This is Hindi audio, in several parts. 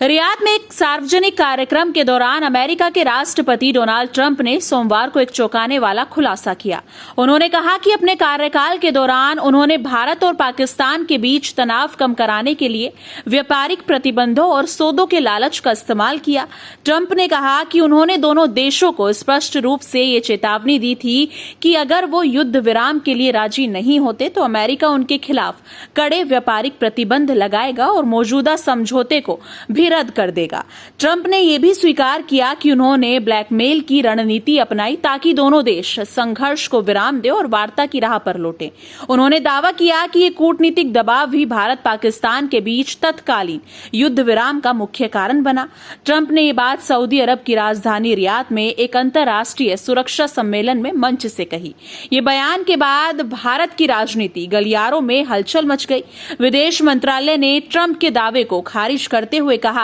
रियाद में एक सार्वजनिक कार्यक्रम के दौरान अमेरिका के राष्ट्रपति डोनाल्ड ट्रंप ने सोमवार को एक चौंकाने वाला खुलासा किया। उन्होंने कहा कि अपने कार्यकाल के दौरान उन्होंने भारत और पाकिस्तान के बीच तनाव कम कराने के लिए व्यापारिक प्रतिबंधों और सौदों के लालच का इस्तेमाल किया। ट्रंप ने कहा कि उन्होंने दोनों देशों को स्पष्ट रूप से ये चेतावनी दी थी कि अगर वो युद्ध विराम के लिए राजी नहीं होते तो अमेरिका उनके खिलाफ कड़े व्यापारिक प्रतिबंध लगाएगा और मौजूदा समझौते को भी रद्द कर देगा। ट्रंप ने यह भी स्वीकार किया कि उन्होंने ब्लैकमेल की रणनीति अपनाई ताकि दोनों देश संघर्ष को विराम दें और वार्ता की राह पर लौटें। उन्होंने दावा किया कि ये कूटनीतिक दबाव भी भारत पाकिस्तान के बीच तत्कालीन युद्ध विराम का मुख्य कारण बना। ट्रंप ने ये बात सऊदी अरब की राजधानी रियाद में एक अंतर्राष्ट्रीय सुरक्षा सम्मेलन में मंच से कही। ये बयान के बाद भारत की राजनीति गलियारों में हलचल मच गई। विदेश मंत्रालय ने ट्रंप के दावे को खारिज करते हुए कहा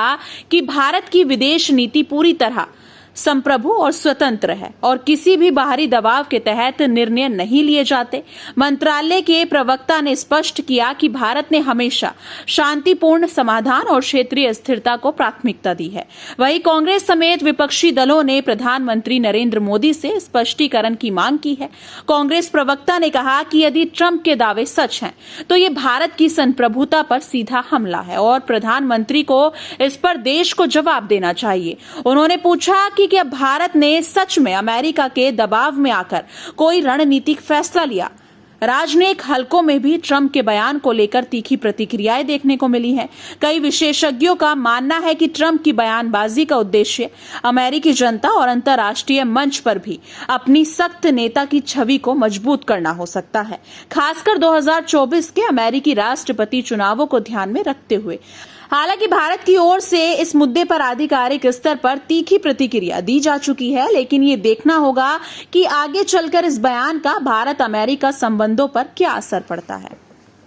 कि भारत की विदेश नीति पूरी तरह संप्रभु और स्वतंत्र है और किसी भी बाहरी दबाव के तहत निर्णय नहीं लिए जाते। मंत्रालय के प्रवक्ता ने स्पष्ट किया कि भारत ने हमेशा शांतिपूर्ण समाधान और क्षेत्रीय स्थिरता को प्राथमिकता दी है। वहीं कांग्रेस समेत विपक्षी दलों ने प्रधानमंत्री नरेंद्र मोदी से स्पष्टीकरण की मांग की है। कांग्रेस प्रवक्ता ने कहा कि यदि ट्रंप के दावे सच हैं तो ये भारत की संप्रभुता पर सीधा हमला है और प्रधानमंत्री को इस पर देश को जवाब देना चाहिए। उन्होंने पूछा कि क्या भारत ने सच में अमेरिका के दबाव में आकर कोई रणनीतिक फैसला लिया। राजनयिक हलकों में भी ट्रंप के बयान को लेकर तीखी प्रतिक्रियाएं देखने को मिली हैं। कई विशेषज्ञों का मानना है कि ट्रंप की बयानबाजी का उद्देश्य अमेरिकी जनता और अंतर्राष्ट्रीय मंच पर भी अपनी सख्त नेता की छवि को मजबूत करना हो सकता है, खासकर 2024 के अमेरिकी राष्ट्रपति चुनावों को ध्यान में रखते हुए। हालांकि भारत की ओर से इस मुद्दे पर आधिकारिक स्तर पर तीखी प्रतिक्रिया दी जा चुकी है, लेकिन ये देखना होगा कि आगे चलकर इस बयान का भारत अमेरिका संबंधों पर क्या असर पड़ता है।